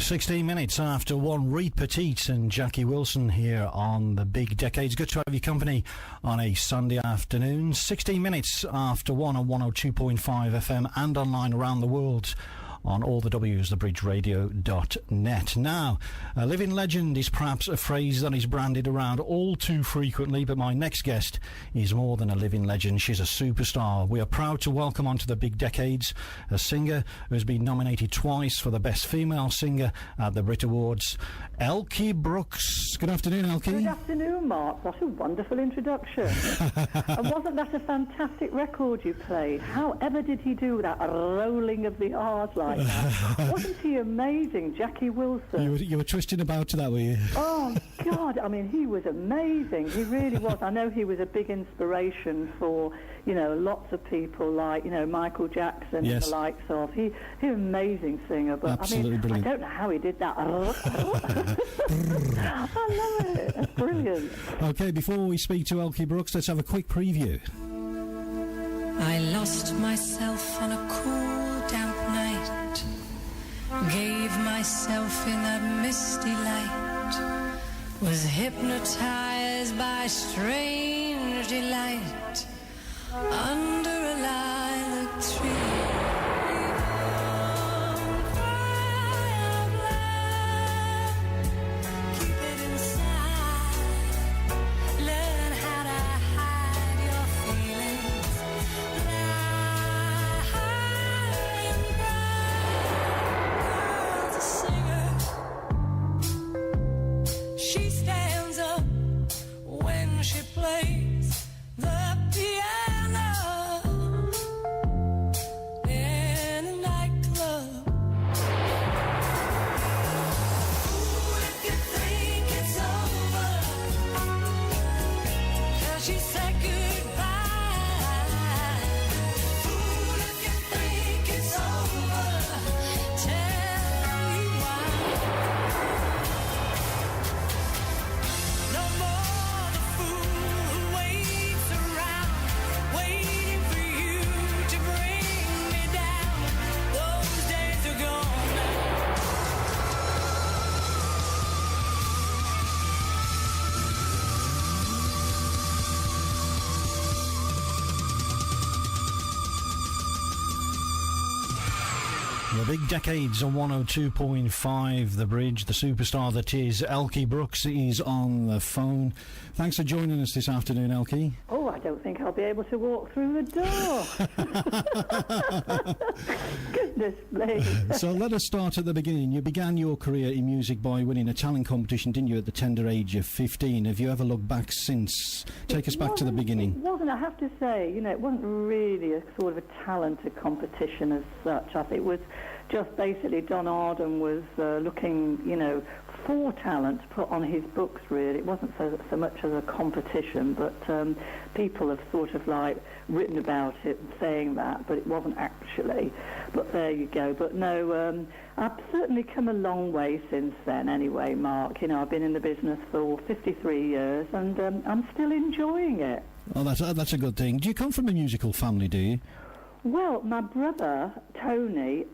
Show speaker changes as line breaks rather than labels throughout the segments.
16 minutes after 1, Reed Petite and Jackie Wilson here on The Big Decades. Good to have your company on a Sunday afternoon. 16 minutes after 1 on 102.5 FM and online around the world on all the W's, thebridgeradio.net. Now, a living legend is perhaps a phrase that is branded around all too frequently, but my next guest is more than a living legend. She's a superstar. We are proud to welcome onto The Big Decades a singer who has been nominated twice for the Best Female Singer at the BRIT Awards, Elkie Brooks. Good afternoon, Elkie.
Good afternoon, Mark. What a wonderful introduction. And wasn't that a fantastic record you played? However did he do that rolling of the R's like that? Wasn't he amazing, Jackie Wilson?
You were twisting about to that, were you?
Oh, God, I mean, he was amazing. He really was. I know he was a big inspiration for, you know, lots of people like, you know, Michael Jackson and the likes of. He's an amazing singer, but
absolutely brilliant.
I don't know how he did that. I love it. That's brilliant.
Okay, before we speak to Elkie Brooks, let's have a quick preview.
I lost myself on a cool, damp night. Gave myself in that misty light. Was hypnotized by strange delight. Under a lilac tree.
Big Decades on 102.5 The Bridge. The superstar that is Elkie Brooks is on the phone. Thanks for joining us this afternoon, Elkie.
Oh, I don't think I'll be able to walk through the door. Goodness me.
So let us start at the beginning. You began your career in music by winning a talent competition, didn't you, at the tender age of 15? Have you ever looked back since? Take us back to the beginning.
It wasn't, I have to say, you know, it wasn't really a sort of a talented competition as such. I think it was just basically Don Arden was looking, you know, for talent to put on his books, really. It wasn't so much as a competition, but people have sort of like written about it and saying that, but it wasn't actually. But there you go. But no, I've certainly come a long way since then anyway, Mark. You know, I've been in the business for 53 years and I'm still enjoying it.
Oh, that's a good thing. Do you come from a musical family, do you?
Well, my brother, Tony,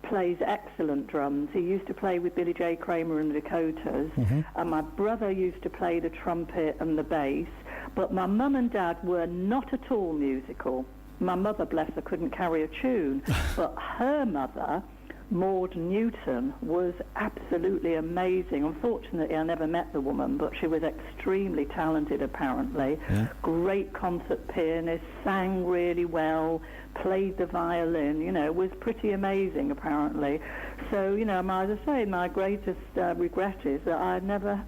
plays excellent drums. He used to play with Billy J. Kramer and the Dakotas, and my brother used to play the trumpet and the bass, but my mum and dad were not at all musical. My mother, bless her, couldn't carry a tune, but her mother, Maud Newton, was absolutely amazing. Unfortunately, I never met the woman, but she was extremely talented, apparently. Yeah. Great concert pianist, sang really well, played the violin, you know, was pretty amazing, apparently. So, you know, as I say, my greatest regret is that I never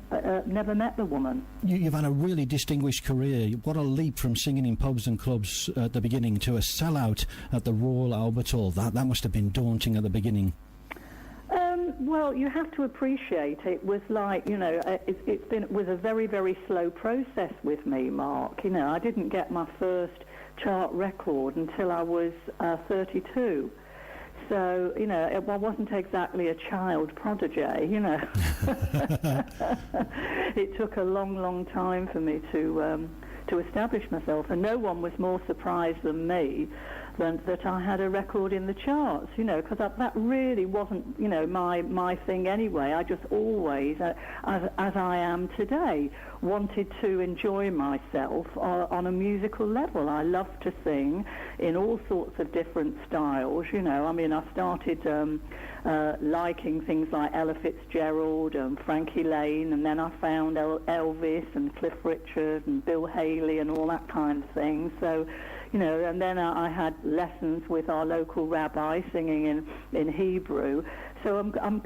met the woman.
You've had a really distinguished career. What a leap from singing in pubs and clubs at the beginning to a sellout at the Royal Albert Hall. That must have been daunting at the beginning.
Well, you have to appreciate it was like, you know, it was a very, very slow process with me, Mark. You know, I didn't get my first chart record until I was 32. So, you know, I wasn't exactly a child prodigy, you know. It took a long, long time for me to establish myself, and no one was more surprised than me that I had a record in the charts, because that really wasn't, my thing anyway. I just always, as I am today, wanted to enjoy myself on a musical level. I love to sing in all sorts of different styles, I started liking things like Ella Fitzgerald and Frankie Lane, and then I found Elvis and Cliff Richard and Bill Haley and all that kind of thing. So, and then I had lessons with our local rabbi singing in Hebrew. So and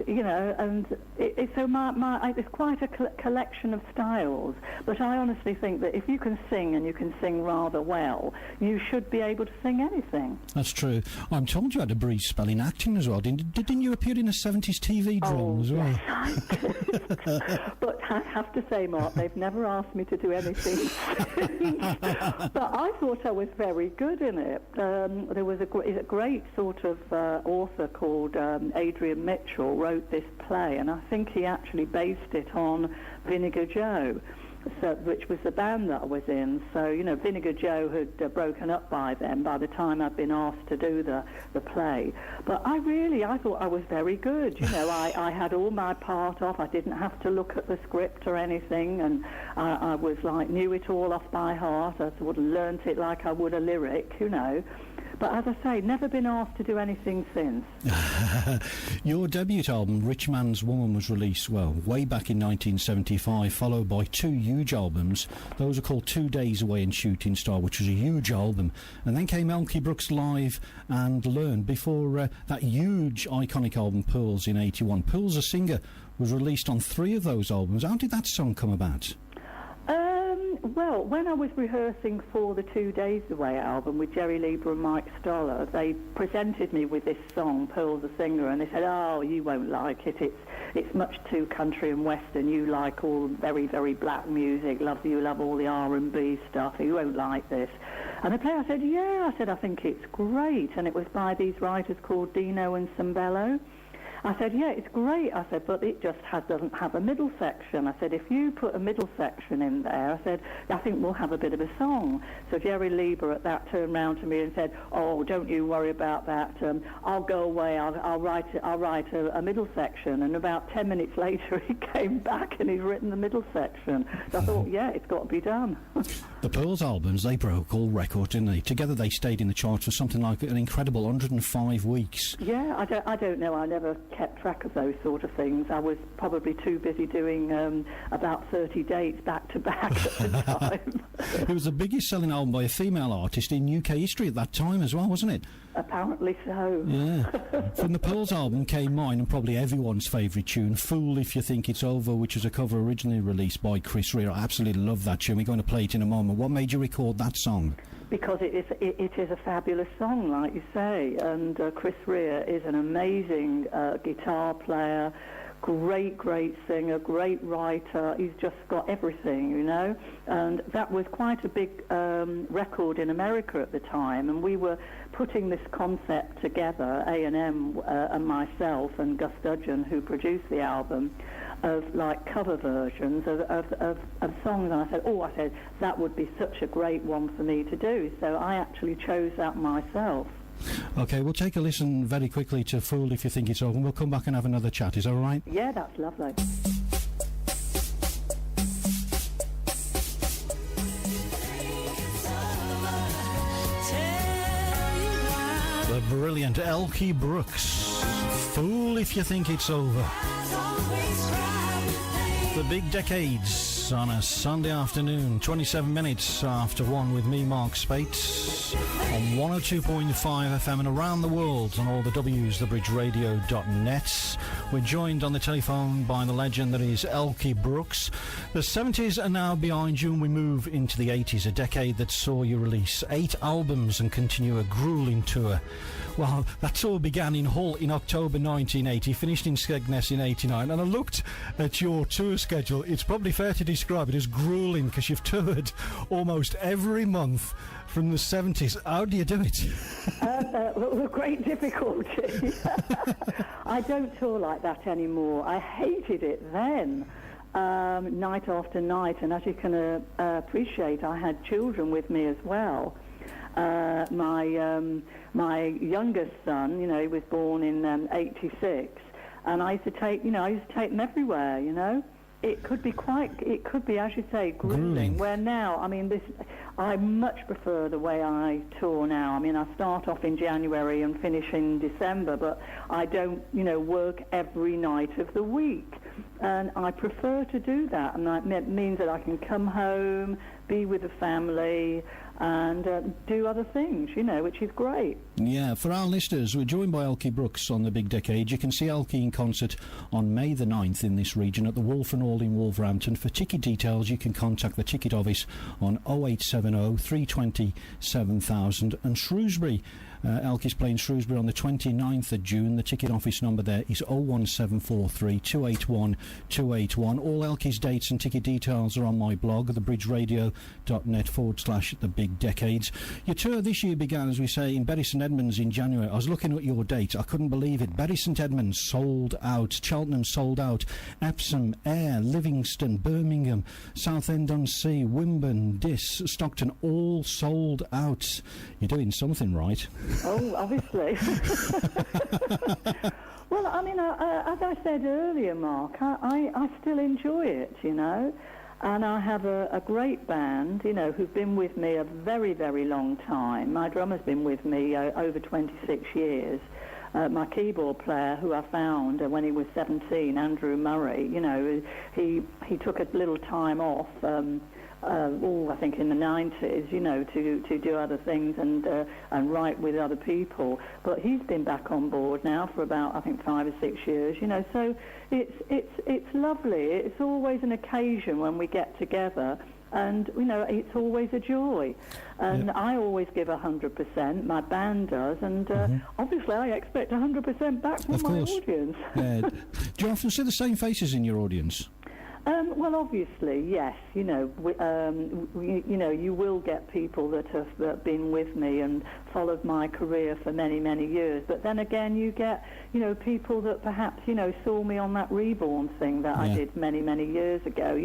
it's quite a collection of styles. But I honestly think that if you can sing, and you can sing rather well, you should be able to sing anything.
That's true. I'm told you had a brief spell in acting as well. Didn't you appear in a 70s TV drama as well?
Yes, I did. But I have to say, Mark, they've never asked me to do anything. But I thought I was very good in it. There was a great sort of author called Adrian Mitchell wrote this play, and I think he actually based it on Vinegar Joe, which was the band that I was in. So, Vinegar Joe had broken up by then, by the time I'd been asked to do the play. But I thought I was very good. I had all my part off. I didn't have to look at the script or anything, and I was knew it all off by heart. I sort of learnt it like I would a lyric, But as I say, never been asked to do anything since.
Your debut album, Rich Man's Woman, was released, way back in 1975, followed by two huge albums. Those are called 2 Days Away and Shooting Star, which was a huge album. And then came Elkie Brooks Live and Learn, before that huge, iconic album, Pearls, in 81. Pearls, a Singer, was released on 3 of those albums. How did that song come about?
Well, when I was rehearsing for the 2 Days Away album with Jerry Lieber and Mike Stoller, they presented me with this song, Pearl the Singer, and they said, "Oh, you won't like it. It's much too country and western. You like all very, very black music. You love all the R&B stuff. You won't like this." And the player, I said, "Yeah." I said, "I think it's great." And it was by these writers called Dino and Cimbello. I said, "Yeah, it's great." I said, "But it just doesn't have a middle section." I said, "If you put a middle section in there," I said, "I think we'll have a bit of a song." So Jerry Lieber at that turned round to me and said, "Oh, don't you worry about that. I'll go away. I'll write a middle section." And about 10 minutes later, he came back and he'd written the middle section. So I thought, yeah, it's got to be done.
The Pearls albums, they broke all records, didn't they? Together they stayed in the charts for something like an incredible 105 weeks.
Yeah, I don't know. I never kept track of those sort of things. I was probably too busy doing about 30 dates back to back at the time.
It was the biggest selling album by a female artist in UK history at that time as well, wasn't it?
Apparently so.
Yeah. From the Pearls album came mine and probably everyone's favourite tune, Fool If You Think It's Over, which was a cover originally released by Chris Rea. I absolutely love that tune. We're going to play it in a moment. What made you record that song?
Because it is a fabulous song, like you say, and Chris Rea is an amazing guitar player, great singer, great writer. He's just got everything, and that was quite a big record in America at the time, and we were putting this concept together, A&M and myself and Gus Dudgeon, who produced the album, of cover versions of songs. And I said, that would be such a great one for me to do. So I actually chose that myself.
Okay, we'll take a listen very quickly to Fool If You Think It's Over, and we'll come back and have another chat. Is that all right?
Yeah, that's lovely.
The brilliant Elkie Brooks, Fool If You Think It's Over. The Big Decades on a Sunday afternoon, 27 minutes after 1, with me, Mark Spate, on 102.5 FM and around the world on all the W's, thebridgeradio.net. We're joined on the telephone by the legend that is Elkie Brooks. The 70s are now behind you and we move into the 80s, a decade that saw you release 8 albums and continue a grueling tour. Well, that tour began in Hull in October 1980, finished in Skegness in 89, and I looked at your tour schedule. It's probably fair to describe it as grueling because you've toured almost every month from the 70s. How do you do it?
With great difficulty. I don't tour like that anymore. I hated it then, night after night, and as you can appreciate, I had children with me as well. My youngest son, he was born in '86, and I used to take them everywhere. It could be, as you say, grueling. Where now, I much prefer the way I tour now. I start off in January and finish in December, but I don't, work every night of the week. And I prefer to do that, and that means that I can come home, be with the family, and do other things, which is great.
Yeah, for our listeners, we're joined by Elkie Brooks on the Big Decade. You can see Elkie in concert on May the 9th in this region at the Wolf and All in Wolverhampton. For ticket details, you can contact the ticket office on 0870 320 7000. And Shrewsbury, Elkie's playing Shrewsbury on the 29th of June. The ticket office number there is 01743 281 281. All Elkie's dates and ticket details are on my blog, thebridgeradio.net/the Big Decades. Your tour this year began, as we say, in Bury St Edmunds in January. I was looking at your dates. I couldn't believe it. Bury St Edmunds sold out. Cheltenham sold out. Epsom, Ayr, Livingston, Birmingham, Southend-on-Sea, Wimborne, Diss, Stockton, all sold out. You're doing something right.
Oh, obviously. Well, as I said earlier, Mark, I still enjoy it, and I have a great band, who've been with me a very, very long time. My drummer's been with me over 26 years. My keyboard player, who I found when he was 17, Andrew Murray, he took a little time off, I think in the 90s, to do other things and write with other people. But he's been back on board now for about, I think, 5 or 6 years, So it's lovely. It's always an occasion when we get together, and it's always a joy. And I always give 100%. My band does, and obviously I expect 100% back from my audience.
Do you often see the same faces in your audience?
Well, obviously, yes. You will get people that have been with me and followed my career for many, many years. But then again, you get, people that perhaps, saw me on that Reborn thing that I did many, many years ago.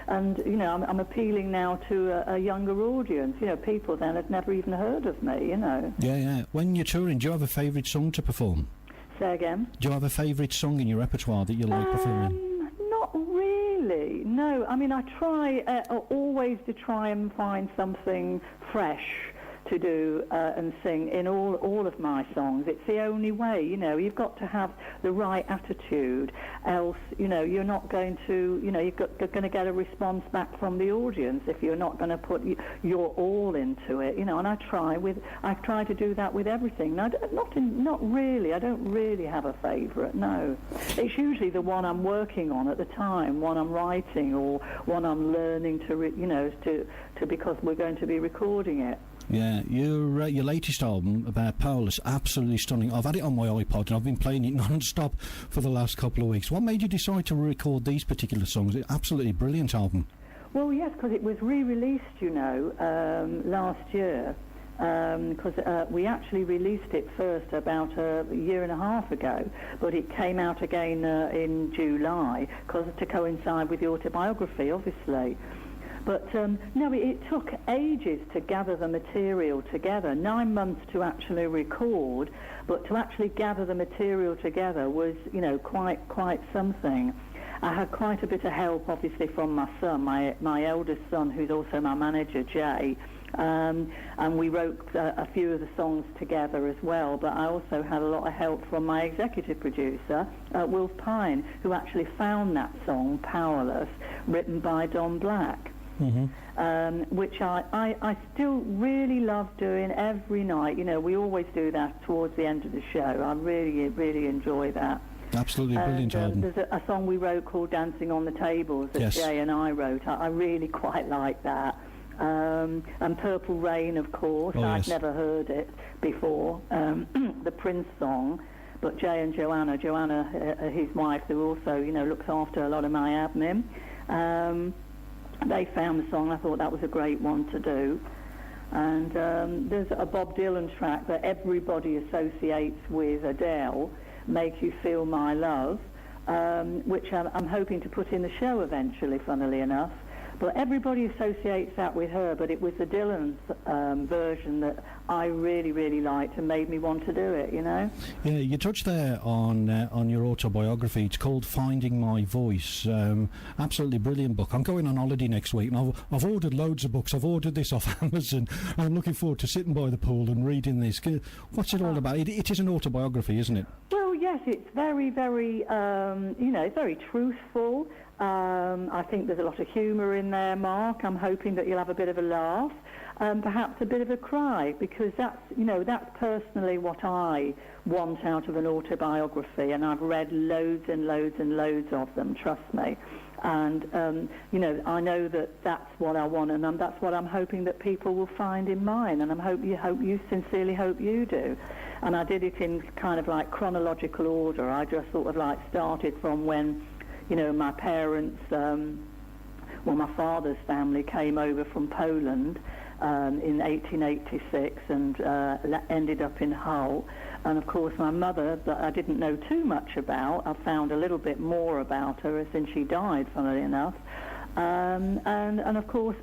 I'm appealing now to a younger audience. People then had never even heard of me.
Yeah. When you're touring, do you have a favourite song to perform?
Say again.
Do you have a favourite song in your repertoire that you like performing?
Not really, no. I try always to try and find something fresh to do and sing in all of my songs. It's the only way, you've got to have the right attitude, else, you're not going to, you're going to get a response back from the audience if you're not going to put your all into it, and I try to do that with everything. Now, not really, I don't really have a favourite, no. It's usually the one I'm working on at the time, one I'm writing, or one I'm learning to because we're going to be recording it.
Yeah, your latest album about Powerless, absolutely stunning. I've had it on my iPod and I've been playing it non-stop for the last couple of weeks. What made you decide to record these particular songs? It's an absolutely brilliant album.
Well, yes, because it was re-released, last year. Because we actually released it first about a year and a half ago, but it came out again in July, to coincide with the autobiography, obviously. But no, it took ages to gather the material together, 9 months to actually record, but to actually gather the material together was, quite something. I had quite a bit of help, obviously, from my son, my eldest son, who's also my manager, Jay, and we wrote a few of the songs together as well, but I also had a lot of help from my executive producer, Wilf Pine, who actually found that song, Powerless, written by Don Black. Which I still really love doing every night. We always do that towards the end of the show. I really, really enjoy that.
Absolutely brilliant album.
There's a song we wrote called Dancing on the Tables that Jay and I wrote. I really quite like that. And Purple Rain, of course. I'd never heard it before. The Prince song. But Jay and Joanna, his wife, who also, looks after a lot of my admin, they found the song. I thought that was a great one to do. And there's a Bob Dylan track that everybody associates with Adele, Make You Feel My Love, which I'm hoping to put in the show eventually, funnily enough. But everybody associates that with her, but it was the Dylan's version that I really, really liked and made me want to do it, you know?
Yeah, you touched there on your autobiography. It's called Finding My Voice. Absolutely brilliant book. I'm going on holiday next week, and I've ordered loads of books. I've ordered this off Amazon, and I'm looking forward to sitting by the pool and reading this. What's it all about? It is an autobiography, isn't it?
Well, yes, it's very, very, very truthful. I think there's a lot of humour in there, Mark. I'm hoping that you'll have a bit of a laugh, perhaps a bit of a cry, because that's personally what I want out of an autobiography, and I've read loads and loads and loads of them, trust me. And, I know that that's what I want, and that's what I'm hoping that people will find in mine, and sincerely hope you do. And I did it in kind of like chronological order. I just sort of like started from when, my parents, my father's family came over from Poland in 1886 and ended up in Hull. And of course my mother, that I didn't know too much about, I found a little bit more about her since she died, funnily enough. And of course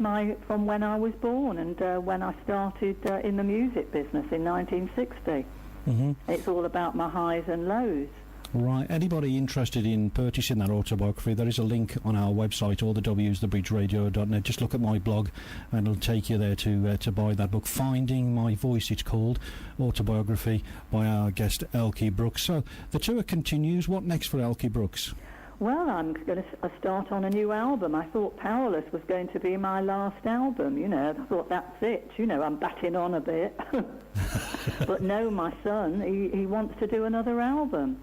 from when I was born and when I started in the music business in 1960. Mm-hmm. It's all about my highs and lows.
Right. Anybody interested in purchasing that autobiography, there is a link on our website, all the W's, thebridgeradio.net. Just look at my blog and it'll take you there to buy that book. Finding My Voice, it's called, autobiography by our guest Elkie Brooks. So the tour continues. What next for Elkie Brooks?
Well, I'm going to start on a new album. I thought Powerless was going to be my last album, I thought that's it, I'm batting on a bit. But no, my son, he wants to do another album.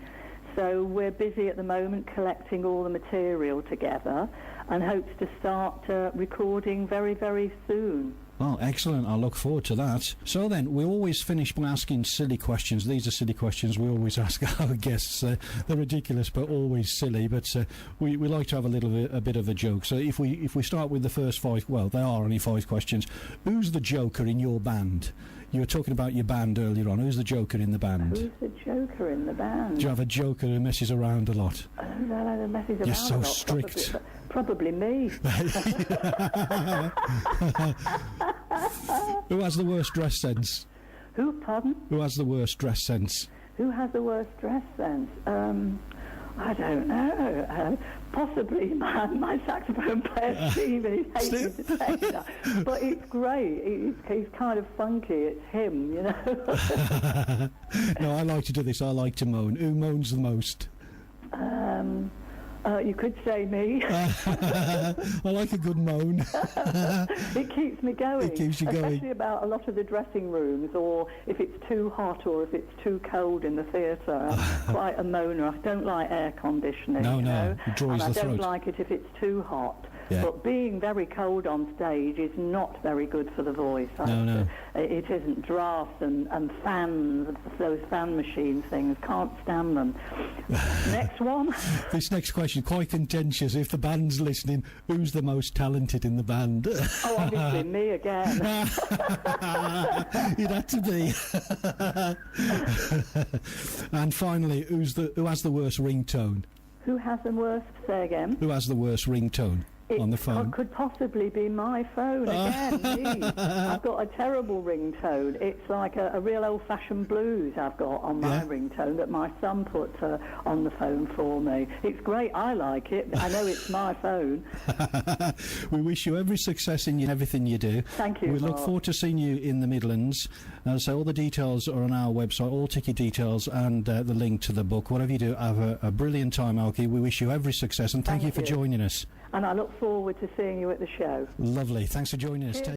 So we're busy at the moment collecting all the material together and hopes to start recording very, very soon.
Well, excellent. I look forward to that. So then, we always finish by asking silly questions. These are silly questions we always ask our guests. They're ridiculous, but always silly. But we like to have a bit of a joke. So if we start with the first five, well, there are only 5 questions. Who's the joker in your band? You were talking about your band earlier on. Who's the joker in the band?
Who's the joker in the band?
Do you have a joker who messes around a lot?
Who messes around
You're so
a lot?
strict.
Probably me.
Who has the worst dress sense?
Who, pardon?
Who has the worst dress sense?
Who has the worst dress sense? I don't know. Possibly my saxophone player, Stephen. He hates me to say that. But it's great. He's kind of funky. It's him,
No, I like to do this. I like to moan. Who moans the most?
You could say me.
I like a good moan.
It keeps me going.
It keeps you going.
Especially about a lot of the dressing rooms, or if it's too hot or if it's too cold in the theatre. I'm quite a moaner. I don't like air conditioning.
No, it dries the throat.
I don't like it if it's too hot.
Yeah.
But being very cold on stage is not very good for the voice.
No.
It isn't. Drafts and fans, those fan machine things, can't stand them. Next one.
This next question, quite contentious. If the band's listening, who's the most talented in the band?
Oh, obviously me again.
You'd have to be. And finally, who has the worst ringtone?
Who has the worst? Say again.
Who has the worst ringtone on the phone?
It could possibly be my phone again. Me. I've got a terrible ringtone. It's like a real old-fashioned blues I've got on my ringtone that my son put on the phone for me. It's great. I like it. I know it's my phone.
We wish you every success in everything you do.
Thank you,
We
Mark.
look forward to seeing you in the Midlands. So all the details are on our website, all ticket details and the link to the book. Whatever you do, have a brilliant time, Elkie. We wish you every success and thank you for joining us.
And I look forward to seeing you at the show.
Lovely. Thanks for joining us.